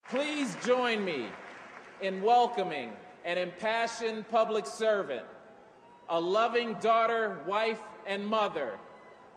Please join me in welcoming an impassioned public servant, a loving daughter, wife, and mother,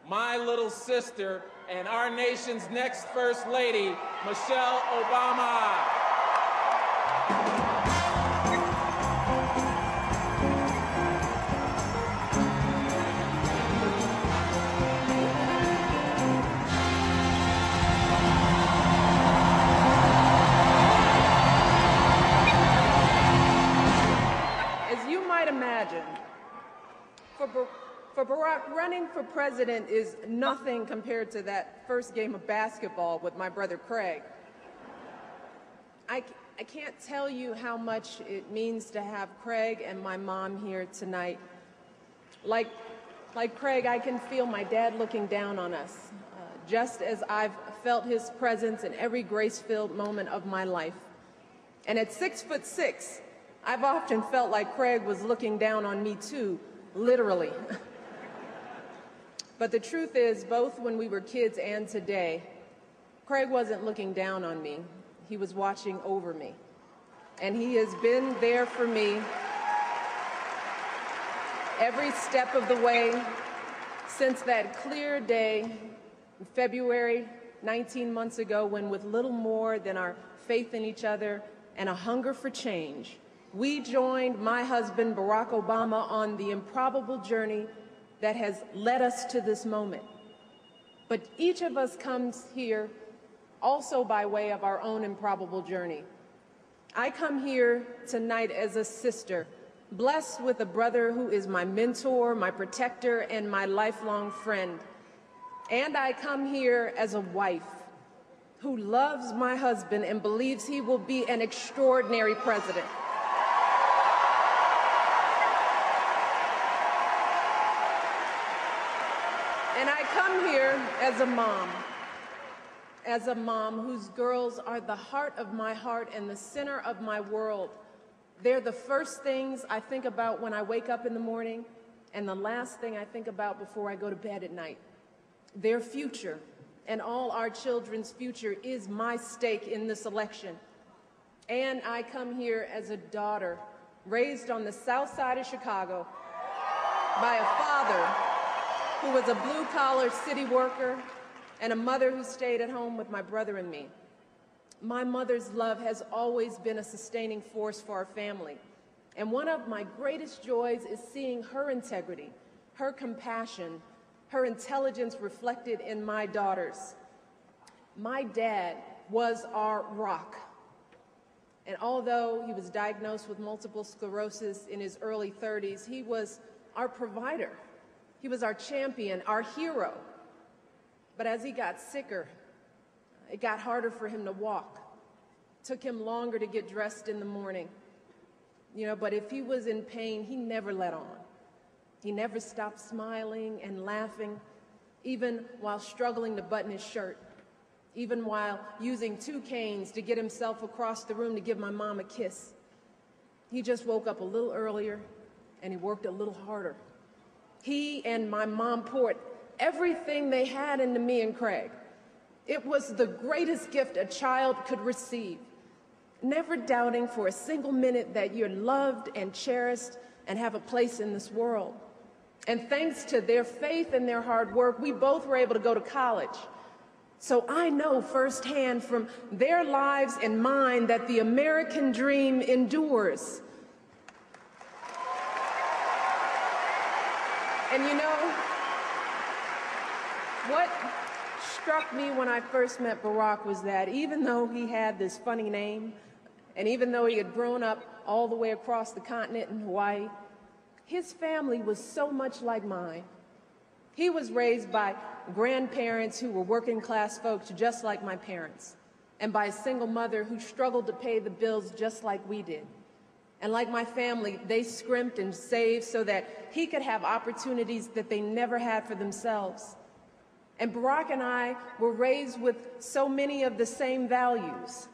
my little sister, and our nation's next First Lady, Michelle Obama. Imagine. For Barack, running for president is nothing compared to that first game of basketball with my brother Craig. I can't tell you how much it means to have Craig and my mom here tonight. Like Craig, I can feel my dad looking down on us, just as I've felt his presence in every grace-filled moment of my life. And at 6'6", I've often felt like Craig was looking down on me too, literally. But the truth is, both when we were kids and today, Craig wasn't looking down on me. He was watching over me. And he has been there for me every step of the way since that clear day in February 19 months ago, when with little more than our faith in each other and a hunger for change, we joined my husband, Barack Obama, on the improbable journey that has led us to this moment. But each of us comes here also by way of our own improbable journey. I come here tonight as a sister, blessed with a brother who is my mentor, my protector, and my lifelong friend. And I come here as a wife who loves my husband and believes he will be an extraordinary president. And I come here as a mom whose girls are the heart of my heart and the center of my world. They're the first things I think about when I wake up in the morning and the last thing I think about before I go to bed at night. Their future and all our children's future is my stake in this election. And I come here as a daughter raised on the south side of Chicago by a father who was a blue-collar city worker, and a mother who stayed at home with my brother and me. My mother's love has always been a sustaining force for our family. And one of my greatest joys is seeing her integrity, her compassion, her intelligence reflected in my daughters. My dad was our rock. And although he was diagnosed with multiple sclerosis in his early 30s, he was our provider. He was our champion, our hero. But as he got sicker, it got harder for him to walk. It took him longer to get dressed in the morning. But if he was in pain, he never let on. He never stopped smiling and laughing, even while struggling to button his shirt, even while using 2 canes to get himself across the room to give my mom a kiss. He just woke up a little earlier, and he worked a little harder. He and my mom poured everything they had into me and Craig. It was the greatest gift a child could receive, never doubting for a single minute that you're loved and cherished and have a place in this world. And thanks to their faith and their hard work, we both were able to go to college. So I know firsthand from their lives and mine that the American dream endures. And what struck me when I first met Barack was that even though he had this funny name, and even though he had grown up all the way across the continent in Hawaii, his family was so much like mine. He was raised by grandparents who were working class folks just like my parents, and by a single mother who struggled to pay the bills just like we did. And like my family, they scrimped and saved so that he could have opportunities that they never had for themselves. And Barack and I were raised with so many of the same values.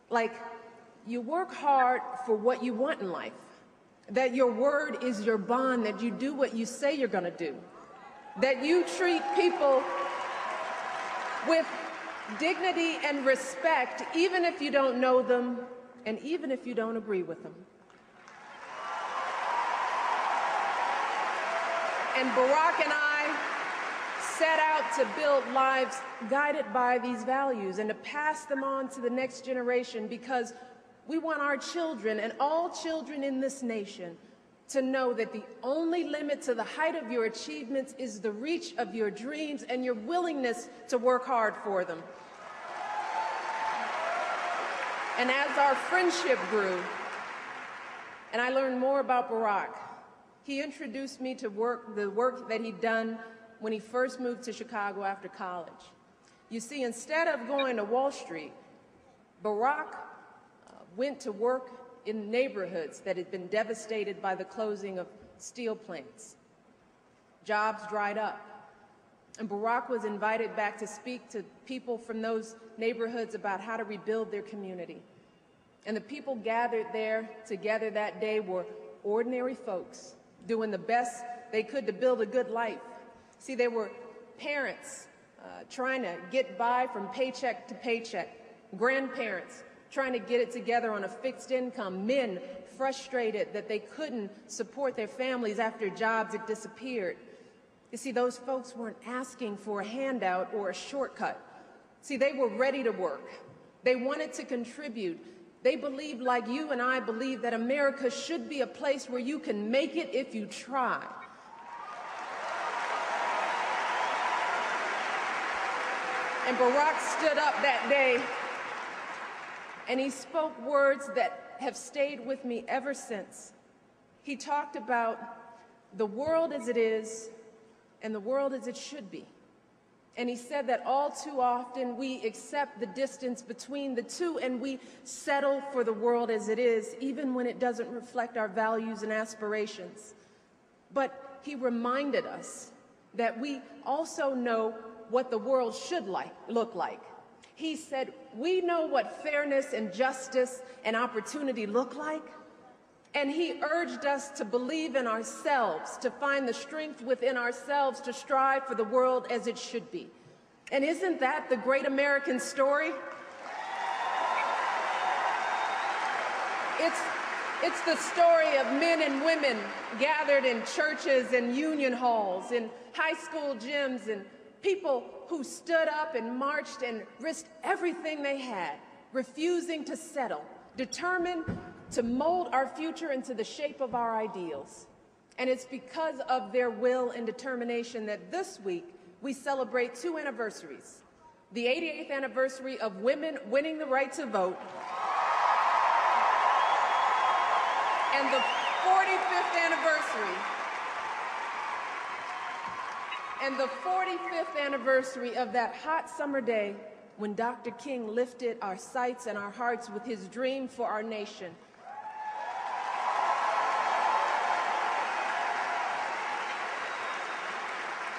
Like, you work hard for what you want in life, that your word is your bond, that you do what you say you're going to do, that you treat people with dignity and respect, even if you don't know them and even if you don't agree with them. And Barack and I set out to build lives guided by these values and to pass them on to the next generation, because we want our children and all children in this nation to know that the only limit to the height of your achievements is the reach of your dreams and your willingness to work hard for them. And as our friendship grew, and I learned more about Barack, he introduced me to the work that he'd done when he first moved to Chicago after college. You see, instead of going to Wall Street, Barack went to work in neighborhoods that had been devastated by the closing of steel plants. Jobs dried up, and Barack was invited back to speak to people from those neighborhoods about how to rebuild their community. And the people gathered there together that day were ordinary folks doing the best they could to build a good life. See, they were parents trying to get by from paycheck to paycheck, grandparents trying to get it together on a fixed income, men frustrated that they couldn't support their families after jobs had disappeared. You see, those folks weren't asking for a handout or a shortcut. See, they were ready to work. They wanted to contribute. They believed, like you and I believe, that America should be a place where you can make it if you try. And Barack stood up that day and he spoke words that have stayed with me ever since. He talked about the world as it is and the world as it should be. And he said that all too often we accept the distance between the two and we settle for the world as it is, even when it doesn't reflect our values and aspirations. But he reminded us that we also know what the world should look like. He said, we know what fairness and justice and opportunity look like. And he urged us to believe in ourselves, to find the strength within ourselves to strive for the world as it should be. And isn't that the great American story? It's the story of men and women gathered in churches and union halls, in high school gyms, and people who stood up and marched and risked everything they had, refusing to settle, determined to mold our future into the shape of our ideals. And it's because of their will and determination that this week we celebrate two anniversaries. The 88th anniversary of women winning the right to vote, and the 45th anniversary of that hot summer day when Dr. King lifted our sights and our hearts with his dream for our nation.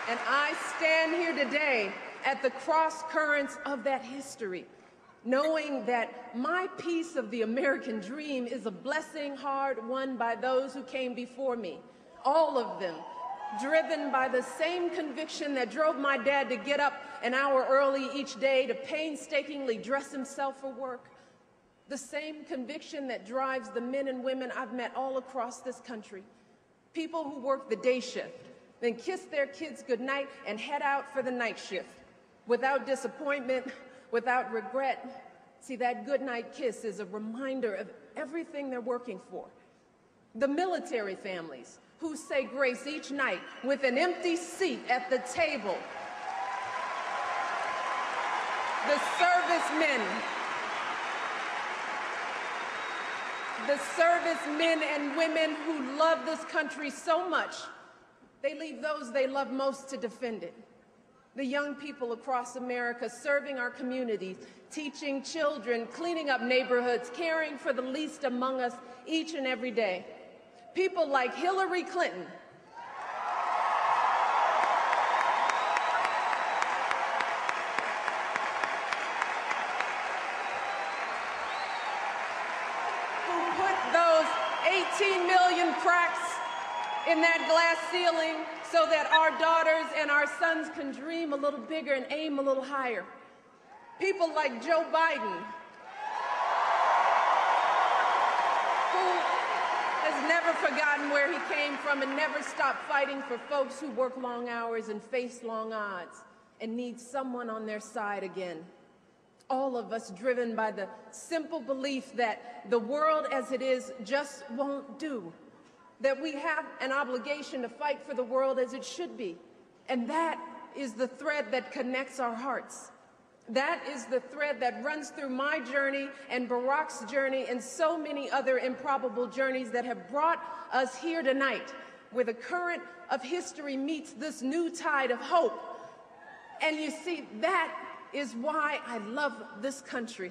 And I stand here today at the cross currents of that history, knowing that my piece of the American dream is a blessing hard won by those who came before me, all of them driven by the same conviction that drove my dad to get up an hour early each day to painstakingly dress himself for work, the same conviction that drives the men and women I've met all across this country, people who work the day shift, then kiss their kids goodnight and head out for the night shift without disappointment, without regret. See, that goodnight kiss is a reminder of everything they're working for. The military families who say grace each night with an empty seat at the table. The servicemen and women who love this country so much, they leave those they love most to defend it. The young people across America serving our communities, teaching children, cleaning up neighborhoods, caring for the least among us each and every day. People like Hillary Clinton, who put those 18 million cracks in that glass ceiling so that our daughters and our sons can dream a little bigger and aim a little higher. People like Joe Biden, who has never forgotten where he came from and never stopped fighting for folks who work long hours and face long odds and need someone on their side again. All of us driven by the simple belief that the world as it is just won't do, that we have an obligation to fight for the world as it should be. And that is the thread that connects our hearts. That is the thread that runs through my journey and Barack's journey and so many other improbable journeys that have brought us here tonight, where the current of history meets this new tide of hope. And you see, that is why I love this country.